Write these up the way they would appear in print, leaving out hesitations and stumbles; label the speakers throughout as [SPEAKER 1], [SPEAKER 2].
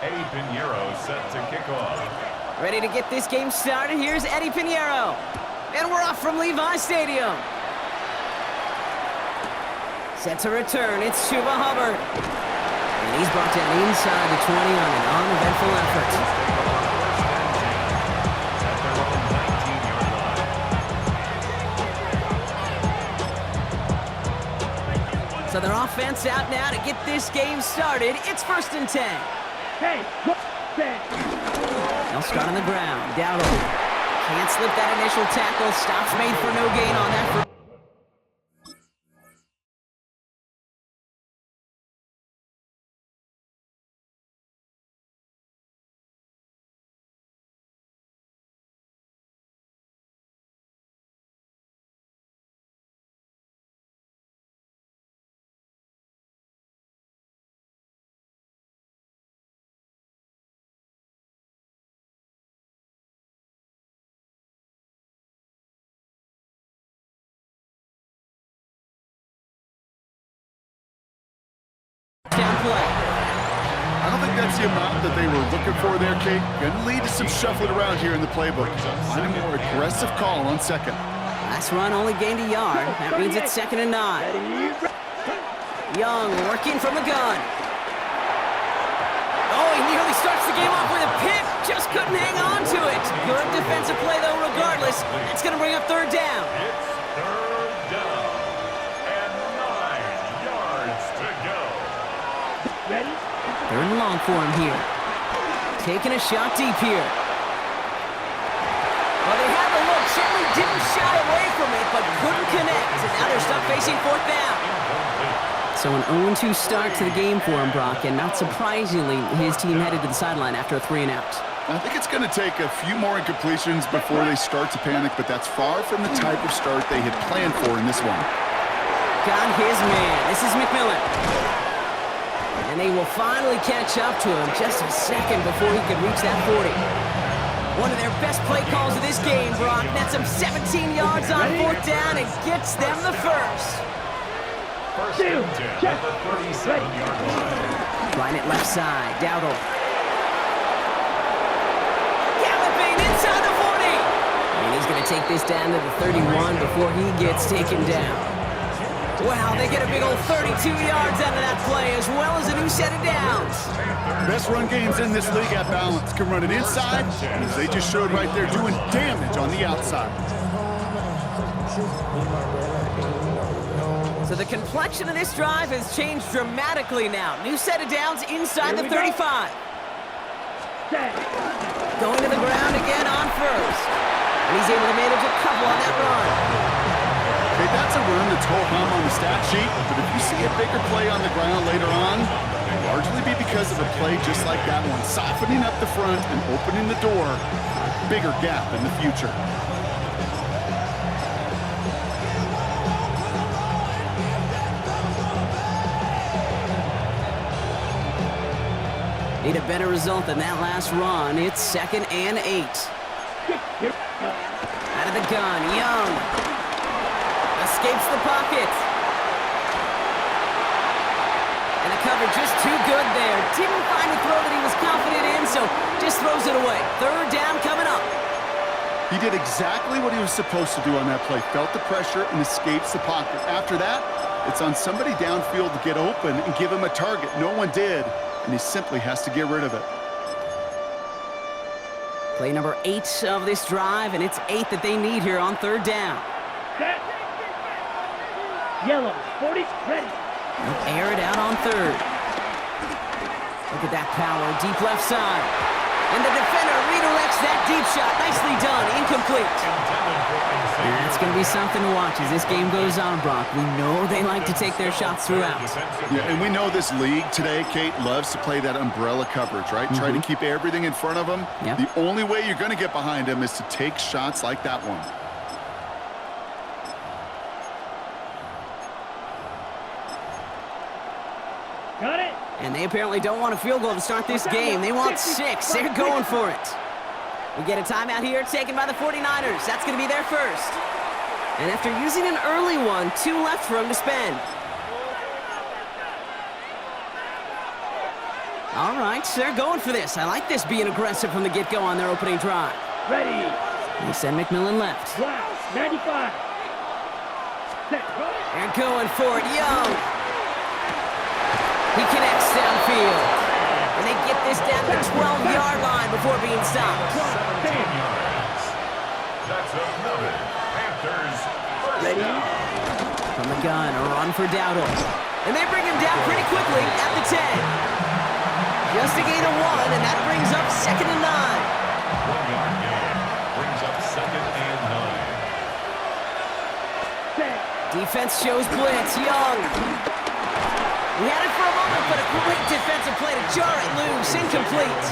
[SPEAKER 1] Eddie Pinheiro set to kick off.
[SPEAKER 2] Ready to get this game started. Here's Eddie Pinheiro. And we're off from Levi Stadium. Set to return. It's Chuba Hubbard. And he's brought down inside the 20 on an uneventful effort. So their offense out now to get this game started. It's 1st and 10.
[SPEAKER 3] Hey,
[SPEAKER 2] They'll start on the ground. Dowdle can't slip that initial tackle. Stops made for no gain on that.
[SPEAKER 4] I don't think that's the amount that they were looking for there, Kate. Going to lead to some shuffling around here in the playbook. Find a more aggressive call on second.
[SPEAKER 2] Last run only gained a yard. That means it's 2nd and 9. Young working from the gun. Oh, he nearly starts the game off with a pick. Just couldn't hang on to it. Good defensive play, though, regardless. It's going to bring up 3rd down.
[SPEAKER 1] It's 3rd down. And 9 yards to go.
[SPEAKER 3] ready?
[SPEAKER 2] 3rd and long for him here. Taking a shot deep here. Well, they had the look. Certainly didn't shy away from it, but couldn't connect. And now they're stuck facing 4th down. So an 0-2 start to the game for him, Brock, and not surprisingly, his team headed to the sideline after a 3-and-out.
[SPEAKER 4] I think it's going to take a few more incompletions before they start to panic, but that's far from the type of start they had planned for in this one.
[SPEAKER 2] Got his man. This is McMillan. And they will finally catch up to him just a second before he could reach that 40. One of their best play calls of this game, Brock. Nets him 17 yards on 4th down and gets them the first.
[SPEAKER 1] First and 10 at the 37-yard line.
[SPEAKER 2] Line it left side. Dowdle. Galloping inside the 40. And he's going to take this down to the 31 before he gets taken down. Wow, they get a big old 32 yards out of that play, as well as a new set of downs.
[SPEAKER 4] Best run games in this league at balance. Can run it inside, and as they just showed right there, doing damage on the outside.
[SPEAKER 2] So the complexion of this drive has changed dramatically now. New set of downs inside the 35. Going to the ground again on 1st. And he's able to manage a couple on that run.
[SPEAKER 4] Okay, that's a run that's ho-hum on the stat sheet, but if you see a bigger play on the ground later on, it'll largely be because of a play just like that one, softening up the front and opening the door for a bigger gap in the future.
[SPEAKER 2] Need a better result than that last run. It's 2nd and 8. Out of the gun, Young. Escapes the pocket. And the cover just too good there. Didn't find a throw that he was confident in, so just throws it away. 3rd down coming up.
[SPEAKER 4] He did exactly what he was supposed to do on that play. Felt the pressure and escapes the pocket. After that, it's on somebody downfield to get open and give him a target. No one did. And he simply has to get rid of it.
[SPEAKER 2] Play number 8 of this drive, and it's 8 that they need here on 3rd down.
[SPEAKER 3] Set. Yellow, 40, ready.
[SPEAKER 2] They'll air it out on 3rd. Look at that power, deep left side. And the defender redirects that deep shot. Nicely done, incomplete. That's going to be something to watch as this game goes on, Brock. We know they like to take their shots throughout.
[SPEAKER 4] Yeah, and we know this league today, Kate, loves to play that umbrella coverage, right? Try to keep everything in front of them.
[SPEAKER 2] Yep.
[SPEAKER 4] The only way you're going to get behind them is to take shots like that one.
[SPEAKER 3] Got it.
[SPEAKER 2] And they apparently don't want a field goal to start this game. They want 6. They're going for it. We get a timeout here taken by the 49ers. That's going to be their first. And after using an early one, 2 left for them to spend. All right, points. They're going for this. I like this being aggressive from the get-go on their opening drive.
[SPEAKER 3] Ready.
[SPEAKER 2] They send McMillan left.
[SPEAKER 3] Wow. 95. Set.
[SPEAKER 2] They're going for it. Young. He connects downfield. And they get this down to the 12-yard line before being stopped.
[SPEAKER 1] 17 yards. That's another Panthers first
[SPEAKER 3] Ready.
[SPEAKER 1] down.
[SPEAKER 2] From the gun, a run for Dowdle. And they bring him down pretty quickly at the 10. Just a gain of 1, and that brings up 2nd and 9.
[SPEAKER 1] 1-yard gain brings up 2nd and 9.
[SPEAKER 3] Set.
[SPEAKER 2] Defense shows blitz. Young. He had it for a moment, but a great defensive play to jar it loose. Incomplete.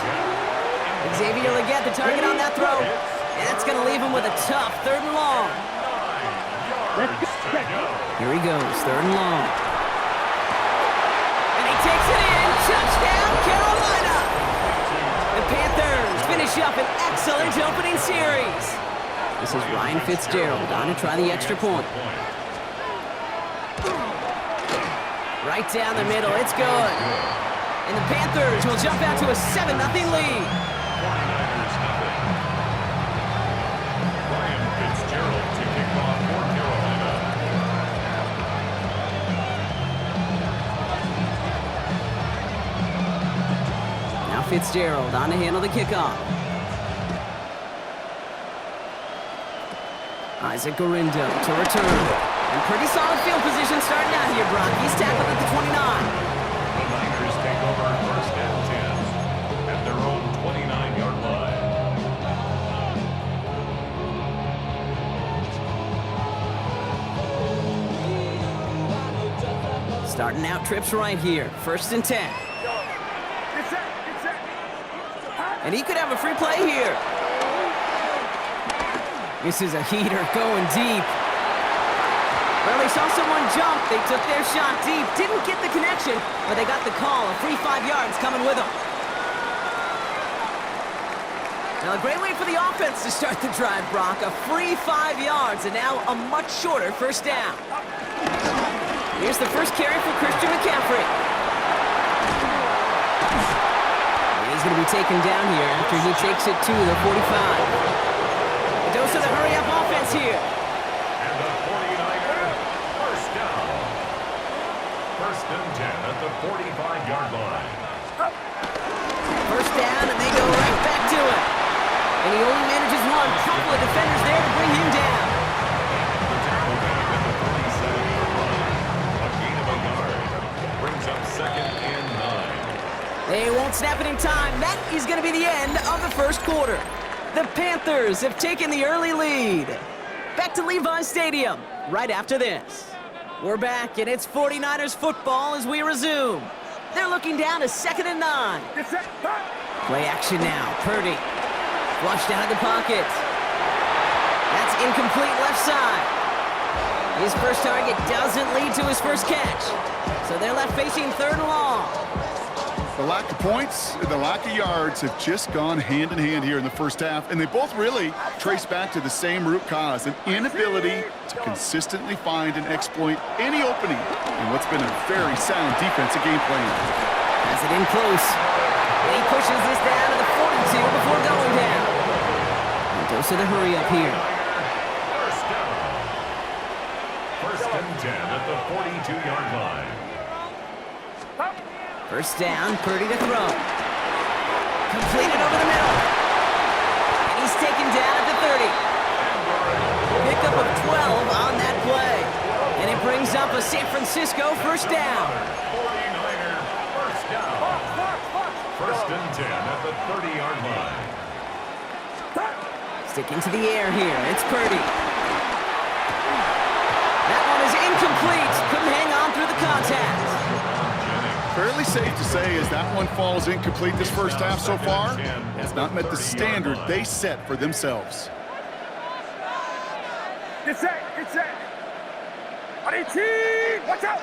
[SPEAKER 2] Xavier Leggett, the target on that throw. And that's going to leave him with a tough 3rd and long.
[SPEAKER 1] 9
[SPEAKER 3] Let's
[SPEAKER 1] yards
[SPEAKER 3] go.
[SPEAKER 1] to go.
[SPEAKER 2] Here he goes, 3rd and long. And he takes it in. Touchdown, Carolina! The Panthers finish up an excellent opening series. This is Ryan Fitzgerald on to try the extra point. Right down the middle, it's good. And the Panthers will jump out to a 7-0 lead.
[SPEAKER 1] 49ers nothing. Ryan Fitzgerald to kick off for Carolina.
[SPEAKER 2] Now Fitzgerald on to handle the kickoff. Isaac Gorindo to return. And pretty solid field position starting out here, Brock. He's tackled at the 29.
[SPEAKER 1] The Niners take over 1st and 10 at their own 29-yard line.
[SPEAKER 2] Starting out trips right here. 1st and 10. And he could have a free play here. This is a heater going deep. Well, they saw someone jump. They took their shot deep. Didn't get the connection, but they got the call. A free 5 yards coming with them. Now, a great way for the offense to start the drive, Brock. A free 5 yards, and now a much shorter 1st down. Here's the first carry for Christian McCaffrey. And he's going to be taken down here after he takes it to the 45. A dose of the hurry-up offense here.
[SPEAKER 1] And the 49er first down. 1st and 10 at the 45-yard line.
[SPEAKER 2] 1st down, and they go right back to it. And he only manages one. Couple of defenders there to bring him down.
[SPEAKER 1] The tackle made at the 47-yard line. A gain of a yard brings up 2nd and 9.
[SPEAKER 2] They won't snap it in time. That is going to be the end of the 1st quarter. The Panthers have taken the early lead. Back to Levi's Stadium right after this. We're back, and it's 49ers football as we resume. They're looking down to 2nd and 9. Play action now. Purdy. Flushed out of the pocket. That's incomplete left side. His first target doesn't lead to his first catch. So they're left facing 3rd and long.
[SPEAKER 4] The lack of points and the lack of yards have just gone hand in hand here in the 1st half, and they both really trace back to the same root cause, an inability to consistently find and exploit any opening in what's been a very sound defensive game plan.
[SPEAKER 2] Has it in close. And he pushes this down to the 42 before going down. And goes to the hurry up here.
[SPEAKER 1] First down. 1st and 10 at the 42-yard line.
[SPEAKER 2] 1st down, Purdy to throw. Completed over the middle. And he's taken down at the 30. Pickup of 12 on that play. And it brings up a San Francisco 1st down.
[SPEAKER 1] 49er first down. 1st and 10 at the 30-yard line.
[SPEAKER 2] Sticking to the air here. It's Purdy. That one is incomplete. Couldn't hang on through the contact.
[SPEAKER 4] Fairly safe to say as that one falls incomplete this 1st half so far, it's not met the standard they set for themselves.
[SPEAKER 3] Get set. Watch out.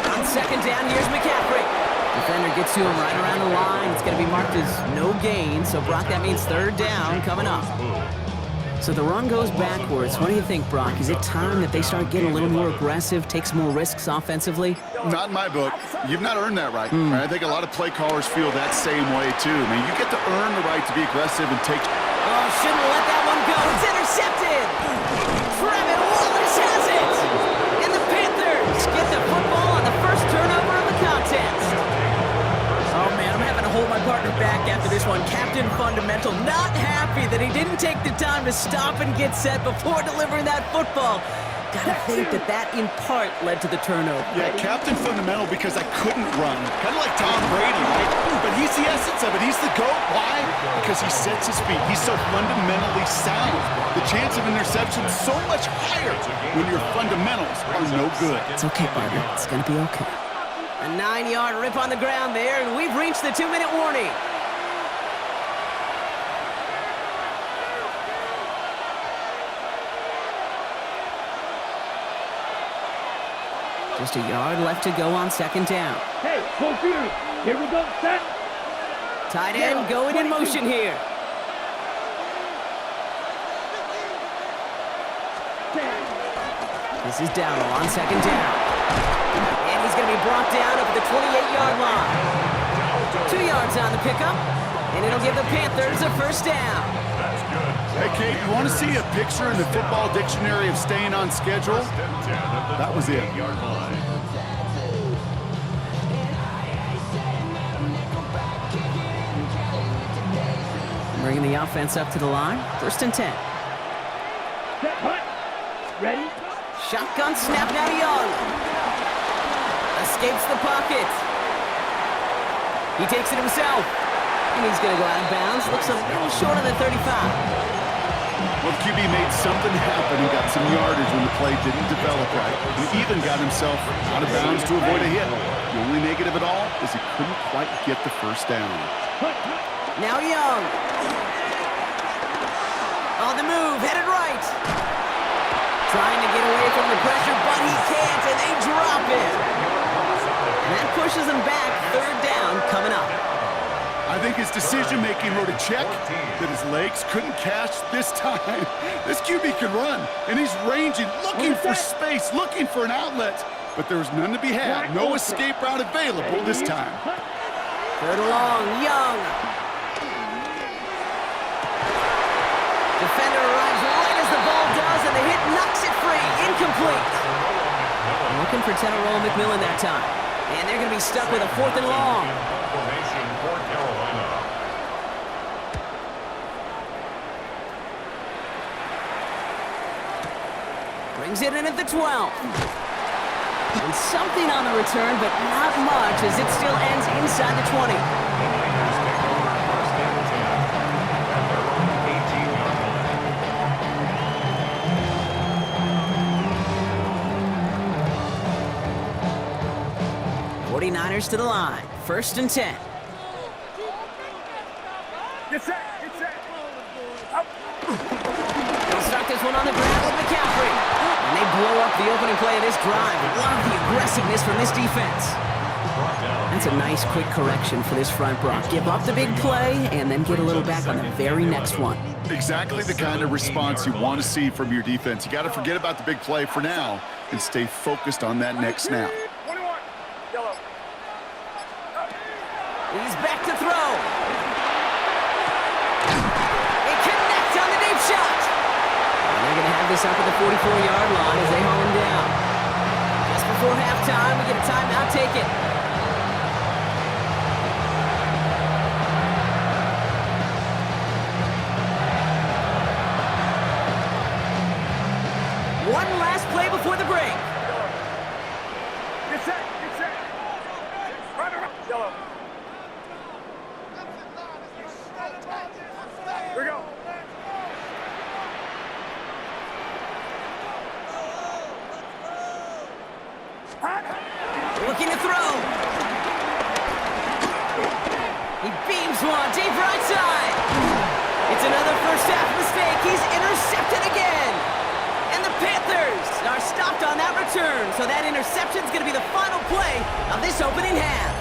[SPEAKER 2] On 2nd down, here's McCaffrey. Defender gets to him right around the line. It's going to be marked as no gain. So, Brock, that means 3rd down coming up. So the run goes backwards. What do you think, Brock? Is it time that they start getting a little more aggressive, take some more risks offensively?
[SPEAKER 4] Not in my book. You've not earned that right. I think a lot of play callers feel that same way, too. I mean, you get to earn the right to be aggressive and take...
[SPEAKER 2] Oh, shouldn't have let that one go. It's intercepted. Trevin Wallace has it. And the Panthers get the football on the first turnover of the contest. Oh, man, I'm having to hold my partner back after this one. Captain Fundamental not happy that he didn't take the time to stop and get set before delivering that football. Gotta think that in part led to the turnover.
[SPEAKER 4] Yeah, Captain Fundamental because I couldn't run. Kind of like Tom Brady, right? But he's the essence of it. He's the GOAT. Why? Because he sets his feet. He's so fundamentally sound. The chance of interception is so much higher when your fundamentals are no good.
[SPEAKER 2] It's okay, partner. It's gonna be okay. A 9-yard rip on the ground there, and we've reached the 2-minute warning. Just a yard left to go on second down.
[SPEAKER 3] Hey, full field. Here we go. Set.
[SPEAKER 2] Tight end going in motion here. This is Dowdle on second down. And he's going to be brought down up at the 28-yard line. 2 yards on the pickup, and it'll give the Panthers a first down.
[SPEAKER 4] Hey, Kate, you want to see a picture in the football dictionary of staying on schedule? That was it.
[SPEAKER 2] Bringing the offense up to the line. First and 10.
[SPEAKER 3] Set. Hut. Ready.
[SPEAKER 2] Shotgun snap now to Young. Escapes the pocket. He takes it himself. And he's going to go out of bounds. Looks a little short of the 35.
[SPEAKER 4] Well, the QB made something happen and got some yardage when the play didn't develop right. He even got himself out of bounds to avoid a hit. The only negative at all is he couldn't quite get the first down.
[SPEAKER 2] Now Young. On the move, headed right. Trying to get away from the pressure, but he can't, and they drop it. And that pushes them back. Third down coming up.
[SPEAKER 4] I think his decision-making wrote a check that his legs couldn't catch this time. This QB can run, and he's ranging, looking for space, looking for an outlet. But there was none to be had. No escape route available this time.
[SPEAKER 2] Third and long, Young. Defender arrives right as the ball does, and the hit knocks it free. Incomplete. Looking for Tenoroa McMillan that time. And they're going to be stuck with a 4th and long.
[SPEAKER 1] Formation for Carolina.
[SPEAKER 2] Brings it in at the 12. And something on the return, but not much, as it still ends inside the 20.
[SPEAKER 1] First and 10 at their own 18-yard line.
[SPEAKER 2] 49ers to the line. First and 10.
[SPEAKER 3] Get set. Get set. Up.
[SPEAKER 2] They'll start this one on the ground with McCaffrey. And they blow up the opening play of this drive. Love the aggressiveness from this defense. That's a nice quick correction for this front, Brock. Give up the big play and then get a little back on the very next one.
[SPEAKER 4] Exactly the kind of response you want to see from your defense. You got to forget about the big play for now and stay focused on that next snap.
[SPEAKER 3] 21. Yellow.
[SPEAKER 2] He's back to throw. It connects on the deep shot. And they're going to have this up at the 44-yard line as they haul him down. Just before halftime, we get a timeout. Take it. One last play before the break.
[SPEAKER 3] Get set. Get set. Run around. Yellow. Here we go.
[SPEAKER 2] Looking to throw. He beams one deep right side. It's another first half mistake. He's intercepted again. And the Panthers are stopped on that return. So that interception's going to be the final play of this opening half.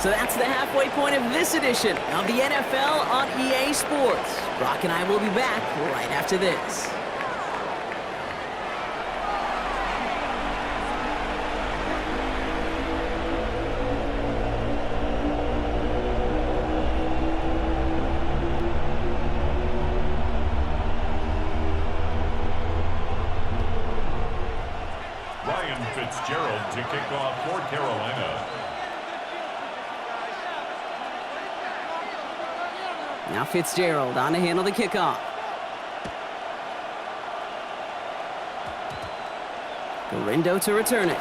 [SPEAKER 2] So that's the halfway point of this edition of the NFL on EA Sports. Brock and I will be back right after this.
[SPEAKER 1] Ryan Fitzgerald to kick off for Carolina.
[SPEAKER 2] Now Fitzgerald on to handle the kickoff. Gorindo to return it.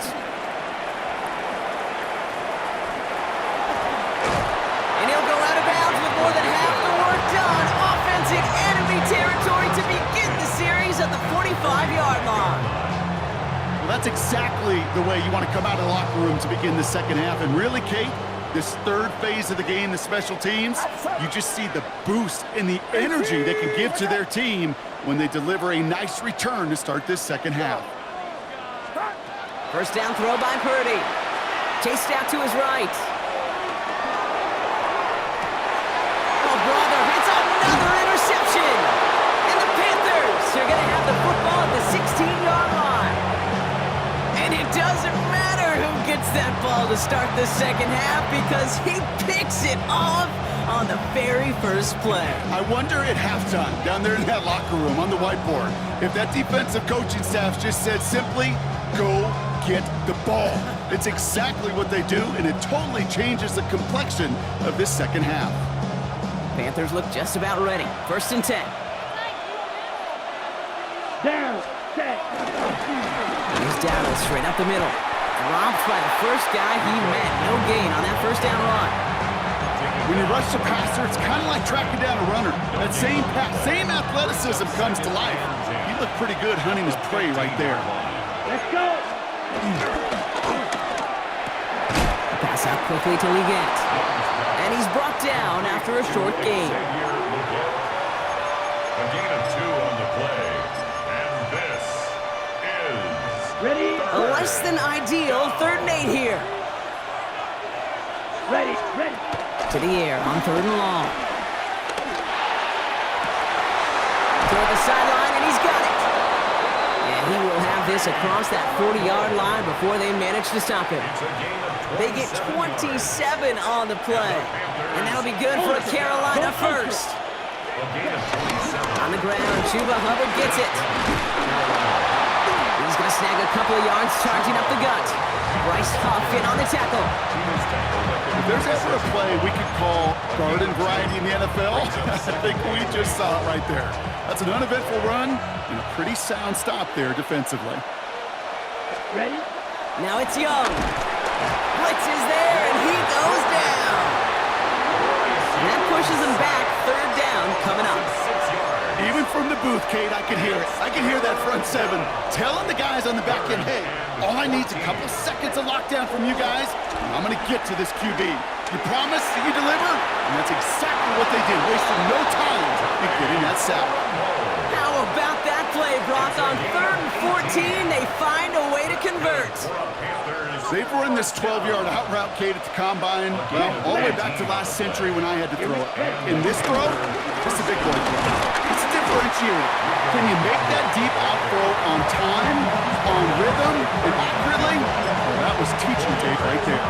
[SPEAKER 2] And he'll go out of bounds with more than half the work done. Offensive enemy territory to begin the series at the 45-yard line.
[SPEAKER 4] Well, that's exactly the way you want to come out of the locker room to begin the second half. And really, Kate, this third phase of the game, the special teams, you just see the boost and the energy they can give to their team when they deliver a nice return to start this second half.
[SPEAKER 2] First down throw by Purdy. Chased out to his right. Oh, brother, it's another interception. And the Panthers are going to have the football at the 16-yard line. And it doesn't matter who gets that ball to start the second half because he picks it off on the very first play.
[SPEAKER 4] I wonder at halftime, down there in that locker room on the whiteboard, if that defensive coaching staff just said simply, go get the ball. It's exactly what they do, and it totally changes the complexion of this second half.
[SPEAKER 2] Panthers look just about ready. First and 10.
[SPEAKER 3] Down, set.
[SPEAKER 2] He's down straight up the middle. Dropped by the first guy he met. No gain on that first down run.
[SPEAKER 4] When you rush the passer, it's kind of like tracking down a runner. That same athleticism comes to life. He looked pretty good hunting his prey right there.
[SPEAKER 3] Let's go.
[SPEAKER 2] Pass out quickly to Leggett. And he's brought down after a short gain.
[SPEAKER 1] A gain of 2 on the play. And this is...
[SPEAKER 3] Ready?
[SPEAKER 2] A less than ideal 3rd and 8 here.
[SPEAKER 3] Ready, ready.
[SPEAKER 2] To the air on 3rd and long. Toward the sideline, and he's got it. And he will have this across that 40-yard line before they manage to stop him. They get 27 on the play. And that'll be good for a Carolina first. On the ground, Chuba Hubbard gets it. He's going to snag a couple of yards, charging up the gut. Bryce Huff in on the tackle.
[SPEAKER 4] If there's ever a play we could call garden variety in the NFL, I think we just saw it right there. That's an uneventful run and a pretty sound stop there defensively.
[SPEAKER 3] Ready?
[SPEAKER 2] Now it's Young. Blitz is there, and he goes down. And that pushes him back. 3rd down coming up.
[SPEAKER 4] Even from the booth, Kate, I could hear it. I could hear that front 7 telling the guys on the back end, hey, all I need is a couple seconds of lockdown from you guys, and I'm going to get to this QB. You promise, you deliver, and that's exactly what they did, wasting no time in getting that sack.
[SPEAKER 2] How about that play, Brock? On 3rd and 14, they find a way to convert.
[SPEAKER 4] They've run this 12-yard out route, Kate, at the combine, well, all the way back to last century when I had to throw it. In this throw, this is a big boy throw. It's a differentiator. Can you make that deep out throw on time, on rhythm, and accurately? Well, that was teaching tape right there.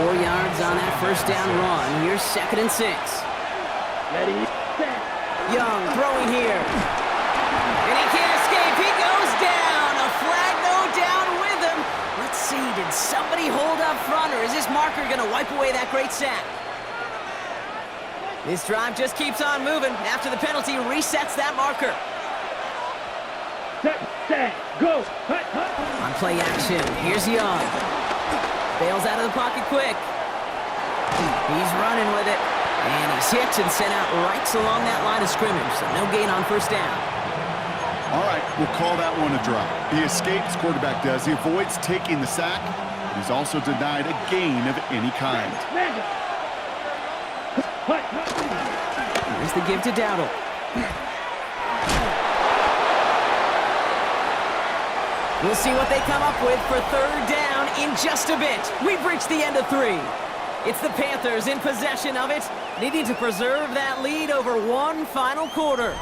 [SPEAKER 2] 4 yards on that first down run. Here's 2nd and 6.
[SPEAKER 3] Ready, set.
[SPEAKER 2] Young throwing here. And he can't escape. He goes down. A flag no down with him. Let's see, did somebody hold up front, or is this marker going to wipe away that great sack? This drive just keeps on moving. After the penalty, resets that marker.
[SPEAKER 3] Set, go. Hut, hut.
[SPEAKER 2] On play action, here's Young. Bails out of the pocket quick. He's running with it. And he's hit and sent out right along that line of scrimmage, so no gain on first down.
[SPEAKER 4] All right, we'll call that one a drop. He escapes, quarterback does. He avoids taking the sack, but he's also denied a gain of any kind.
[SPEAKER 2] Here's the give to Dowdle. We'll see what they come up with for 3rd down in just a bit. We've reached the end of 3. It's the Panthers in possession of it, needing to preserve that lead over one final quarter.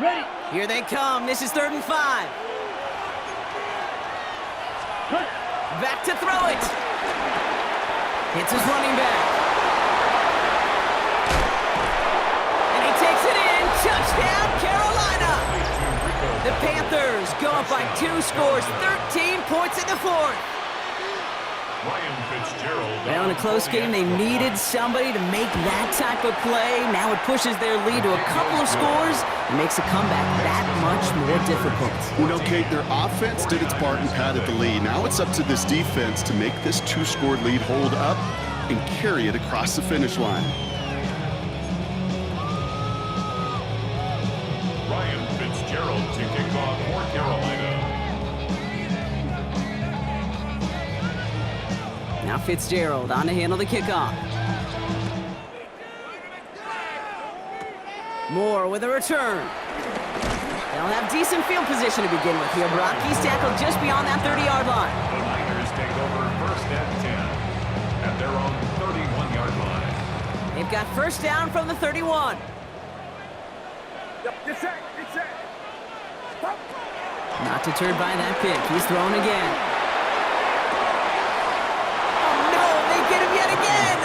[SPEAKER 3] Ready.
[SPEAKER 2] Here they come. This is 3rd and 5.
[SPEAKER 3] Cut.
[SPEAKER 2] Back to throw it. Hits his running back. And he takes it in. Touchdown, Carolina. The Panthers go up by 2 scores, 13 points in the 4th.
[SPEAKER 1] Ryan Fitzgerald.
[SPEAKER 2] Now in a close game, they needed somebody to make that type of play. Now it pushes their lead to a couple of scores and makes a comeback that much more difficult.
[SPEAKER 4] You know, Kate, their offense did its part and padded the lead. Now it's up to this defense to make this 2-score lead hold up and carry it across the finish line.
[SPEAKER 1] Ryan Fitzgerald to kick off for Carolina.
[SPEAKER 2] Now Fitzgerald on to handle the kickoff. Moore with a return. They'll have decent field position to begin with here, Brock. He's tackled just beyond that 30-yard line.
[SPEAKER 1] The Niners take over 1st and 10 at their own 31-yard line.
[SPEAKER 2] They've got 1st down from the 31.
[SPEAKER 3] Get set. Get set. Stop.
[SPEAKER 2] Not deterred by that pick. He's thrown again. Oh, no, they get him yet again.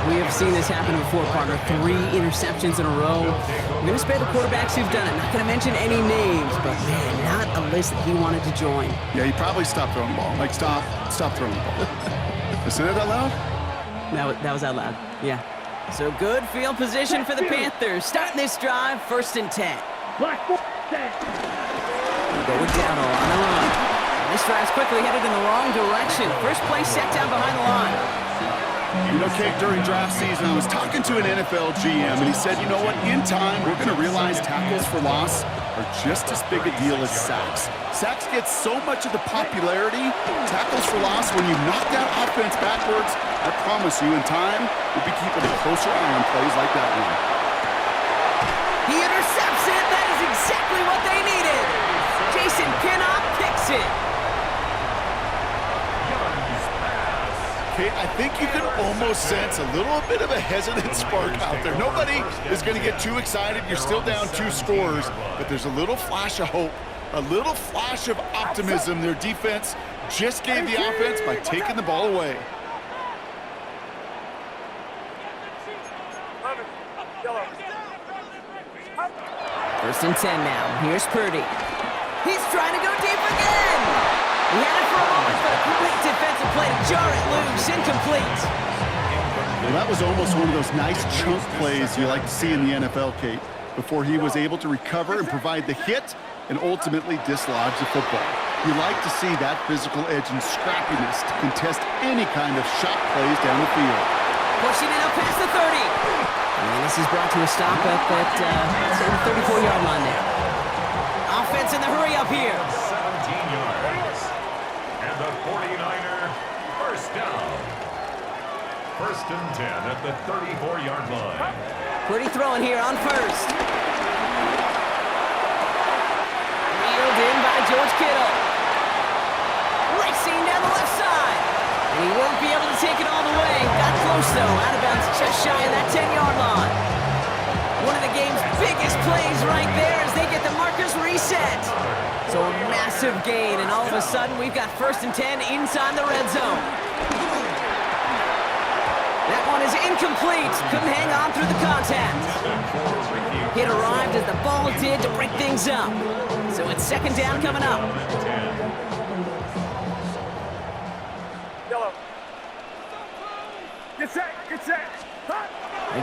[SPEAKER 2] We have seen this happen before, partner. 3 interceptions in a row. I'm going to spare the quarterbacks who've done it. Not going to mention any names, but, man, not a list that he wanted to join.
[SPEAKER 4] Yeah, he probably stopped throwing the ball. Like, stop throwing the ball. Listen to that out loud?
[SPEAKER 2] That was out loud, yeah. So good field position for the Panthers. Starting this drive, 1st and 10.
[SPEAKER 3] Black ball. Set.
[SPEAKER 2] Going down on the run. This drive's quickly headed in the wrong direction. First play set down behind the line.
[SPEAKER 4] You know, Kate, during draft season, I was talking to an NFL GM, and he said, you know what, in time, we're going to realize tackles for loss are just as big a deal as sacks. Sacks get so much of the popularity. Tackles for loss, when you knock that offense backwards, I promise you, in time, we'll be keeping a closer eye on plays like that one.
[SPEAKER 2] He intercepts it. That is exactly what they needed. Jason Pinnock picks it.
[SPEAKER 4] Kate, I think you can almost sense a little bit of a hesitant spark out there. Nobody is going to get too excited. You're still down 2 scores, but there's a little flash of hope, a little flash of optimism. Their defense just gave the offense by taking the ball away.
[SPEAKER 2] First and 10 now. Here's Purdy. He's trying to go deep again. He had it for a moment, but a great defensive play to jar it loose. Incomplete.
[SPEAKER 4] Well, that was almost one of those nice chunk plays you like to see in the NFL, Kate, before he was able to recover and provide the hit and ultimately dislodge the football. You like to see that physical edge and scrappiness to contest any kind of shot plays down the field.
[SPEAKER 2] Pushing it up past the 30. And this is brought to a stop up at the 34-yard line there. Offense in the hurry up here.
[SPEAKER 1] 17 yards. And the 49er 1st down. 1st and 10 at the 34-yard line.
[SPEAKER 2] Pretty throwing here on 1st. Reeled in by George Kittle. Racing down the left side. And he won't be able to take it all the way. Got close, though. Out of bounds just shy of that 10-yard line. One of the game's biggest plays right there as they get the markers reset. So a massive gain, and all of a sudden, we've got 1st and 10 inside the red zone. That one is incomplete. Couldn't hang on through the contact. It arrived as the ball did to break things up. So it's 2nd down coming up.
[SPEAKER 3] Get set. Get set. Hot.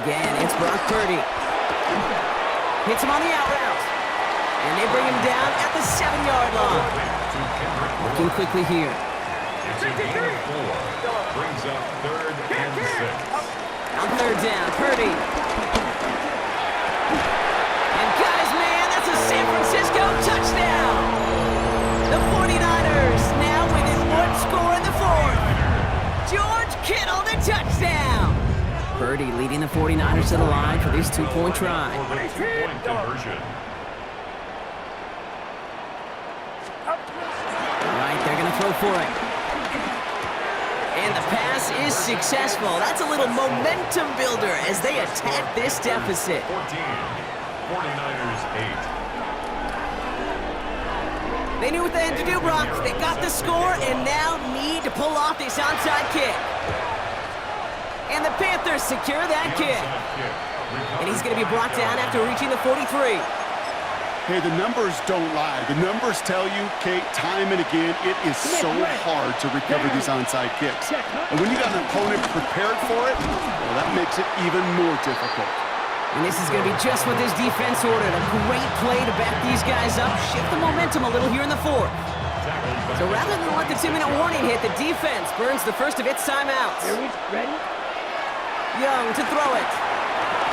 [SPEAKER 2] Again, it's Brock Purdy. Hits him on the out route. And they bring him down at the 7-yard line. Looking quickly here.
[SPEAKER 1] It's a gain of 4. Brings up 3rd and 6.
[SPEAKER 2] On 3rd down, Purdy. And guys, man, that's a San Francisco touchdown. The 49ers now within 1 score in the 4th. George Kittle, the touchdown. Purdy leading the 49ers to the line for this 2-point try.
[SPEAKER 1] For the 2-point conversion.
[SPEAKER 2] go for it. And the pass is successful. That's a little momentum builder as they attack this deficit.
[SPEAKER 1] 14. 49ers 8.
[SPEAKER 2] They knew what they had to do, Brock. They got the score and now need to pull off this onside kick. And the Panthers secure that kick. And he's going to be brought down after reaching the 43.
[SPEAKER 4] Hey, the numbers don't lie. The numbers tell you, Kate, time and again, it is so hard to recover these onside kicks. And when you got an opponent prepared for it, well, that makes it even more difficult.
[SPEAKER 2] And this is going to be just what this defense ordered. A great play to back these guys up, shift the momentum a little here in the fourth. So rather than let the 2-minute warning hit, the defense burns the first of its timeouts.
[SPEAKER 3] Ready?
[SPEAKER 2] Young to throw it.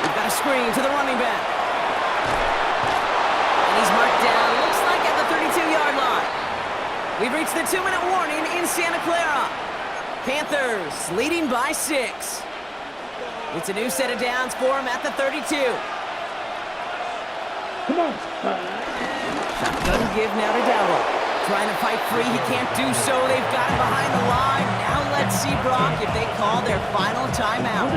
[SPEAKER 2] We've got a screen to the running back. And he's marked down, looks like at the 32-yard line. We've reached the 2-minute warning in Santa Clara. Panthers leading by 6. It's a new set of downs for him at the 32.
[SPEAKER 3] Come on.
[SPEAKER 2] Shotgun give now to Dowell. Trying to fight free, he can't do so. They've got him behind the line. Now let's see, Brock, if they call their final timeout.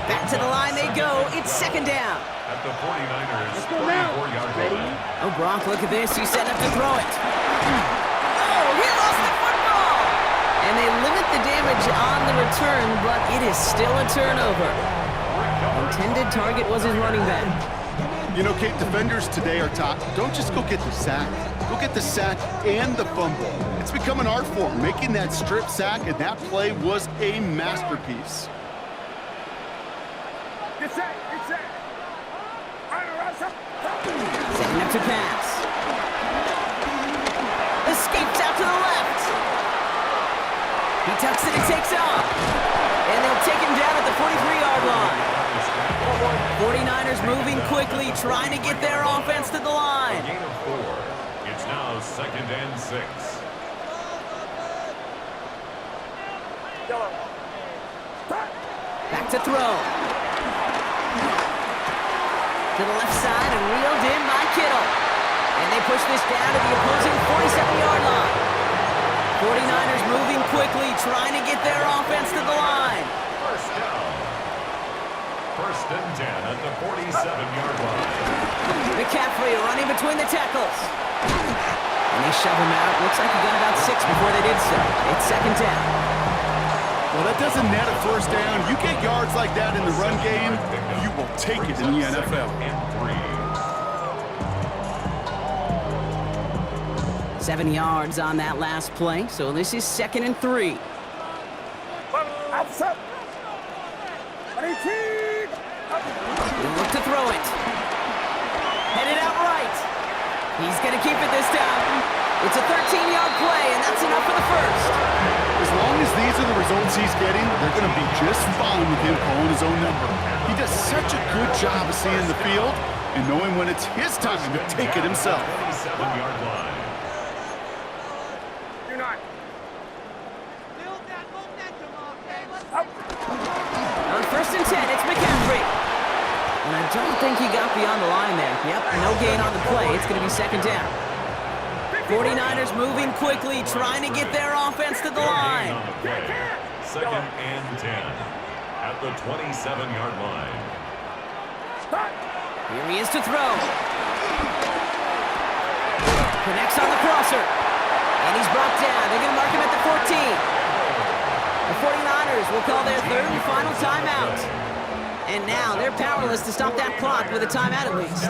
[SPEAKER 2] Back to the line they go. It's second down.
[SPEAKER 1] At the 49ers 44-yard line.
[SPEAKER 2] Oh, Brock, look at this. He's set up to throw it. Oh, he lost the football! And they limit the damage on the return, but it is still a turnover. Intended target was his running back.
[SPEAKER 4] You know, Kate, defenders today are taught, don't just go get the sack. Go get the sack and the fumble. It's become an art form, making that strip sack, and that play was a masterpiece.
[SPEAKER 3] Get set.
[SPEAKER 2] Setting up to pass. Escapes out to the left. He tucks it and takes off. And they'll take him down at the 43-yard line. 49ers moving quickly, trying to get their offense to the line.
[SPEAKER 1] Gain of 4. It's now 2nd and 6.
[SPEAKER 2] Back to throw. To the left side and reeled in by Kittle. And they push this down to the opposing 47-yard line. 49ers moving quickly, trying to get their offense to the line.
[SPEAKER 1] First down. 1st and 10 at the 47-yard line.
[SPEAKER 2] McCaffrey running between the tackles. And they shove him out. Looks like he got about 6 before they did so. It's second down.
[SPEAKER 4] Well, that doesn't net a first down. You get yards like that in the run game, you will take it in the NFL.
[SPEAKER 1] And 3.
[SPEAKER 2] 7 yards on that last play, so this is 2nd and 3.
[SPEAKER 3] Outside.
[SPEAKER 2] He'll look to throw it. Headed out right. He's going to keep it this time. It's a 13-yard play, and that's enough for the first.
[SPEAKER 4] As long as these are the results he's getting, they're going to be just fine with him calling his own number. He does such a good job of seeing the field and knowing when it's his time to take it himself.
[SPEAKER 1] 27-yard line.
[SPEAKER 3] Do not.
[SPEAKER 2] On 1st and 10, it's McCaffrey. And I don't think he got beyond the line there. Yep, no gain on the play. It's going to be second down. 49ers moving quickly, trying to get their offense to the line.
[SPEAKER 1] On the play. 2nd and 10 at the 27-yard line.
[SPEAKER 2] Here he is to throw. Connects on the crosser. And he's brought down. They're going to mark him at the 14. The 49ers will call their 3rd and final timeout. And now they're powerless to stop that clock with a timeout at least.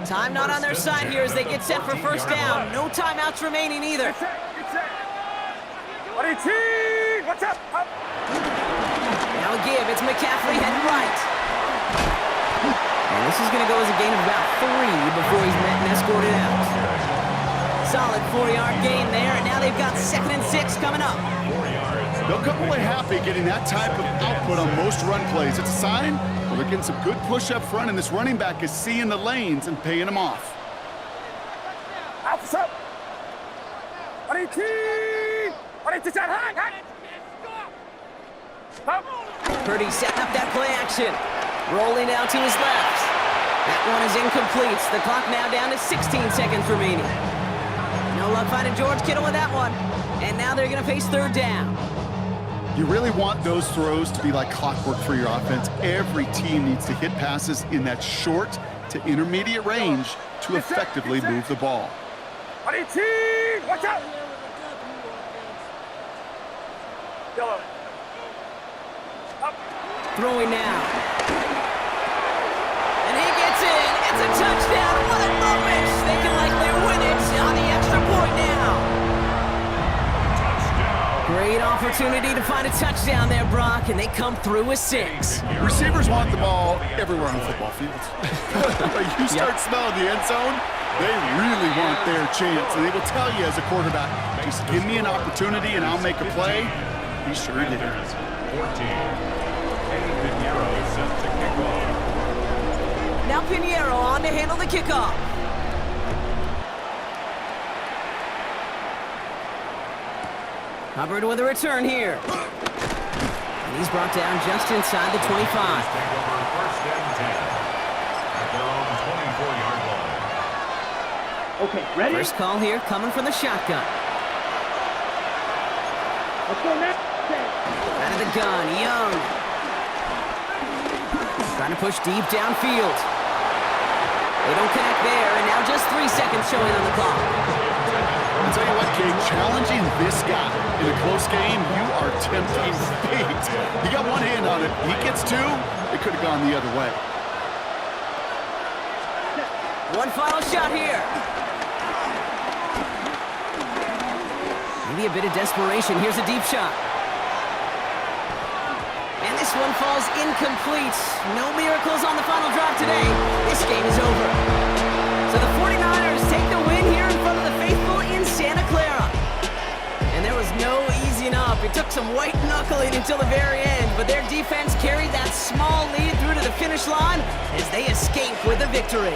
[SPEAKER 2] Time not on their side here as they get set for first down. No timeouts remaining either.
[SPEAKER 3] Get set. What's up?
[SPEAKER 2] Now a give. It's McCaffrey heading right. And this is going to go as a gain of about 3 before he's met and escorted out. Solid 4-yard gain there, and now they've got 2nd and 6 coming up.
[SPEAKER 4] They'll come away happy getting that type of output on most run plays. It's a sign, well, they're getting some good push up front, and this running back is seeing the lanes and paying them off.
[SPEAKER 3] Outside.
[SPEAKER 2] Purdy setting up that play action. Rolling out to his left. That one is incomplete. The clock now down to 16 seconds remaining. No luck finding George Kittle with that one. And now they're going to face third down.
[SPEAKER 4] You really want those throws to be like clockwork for your offense. Every team needs to hit passes in that short to intermediate range to effectively move the ball.
[SPEAKER 3] Watch out! Yellow. Up.
[SPEAKER 2] Throwing now. And he gets in. It's a touchdown. What a moment. They can likely win it on the extra point now. Great opportunity to find a touchdown there, Brock, and they come through with 6.
[SPEAKER 4] Receivers want the ball everywhere on the football field. When you start smelling the end zone, they really want their chance. And they will tell you as a quarterback, just give me an opportunity and I'll make a play. He sure did.
[SPEAKER 1] 14. Eddie Pinheiro set to kick off.
[SPEAKER 2] Now Pinheiro on to handle the kickoff. Hubbard with a return here. And he's brought down just inside the 25.
[SPEAKER 1] First and 10. At their own 24-yard line.
[SPEAKER 3] Okay, ready?
[SPEAKER 2] First call here coming from the shotgun.
[SPEAKER 3] Let's go now.
[SPEAKER 2] Out of the gun, Young. Trying to push deep downfield. They don't connect there, and now just 3 seconds showing on the clock.
[SPEAKER 4] I'll tell you what, Kate, challenging this guy in a close game, you are tempting fate. You got one hand on it. He gets 2. It could have gone the other way.
[SPEAKER 2] One final shot here. Maybe a bit of desperation. Here's a deep shot. And this one falls incomplete. No miracles on the final drive today. This game is over. So the 49ers take the win here in front of the faithful in Santa Clara. And there was no easing up. It took some white knuckling until the very end, but their defense carried that small lead through to the finish line as they escape with a victory.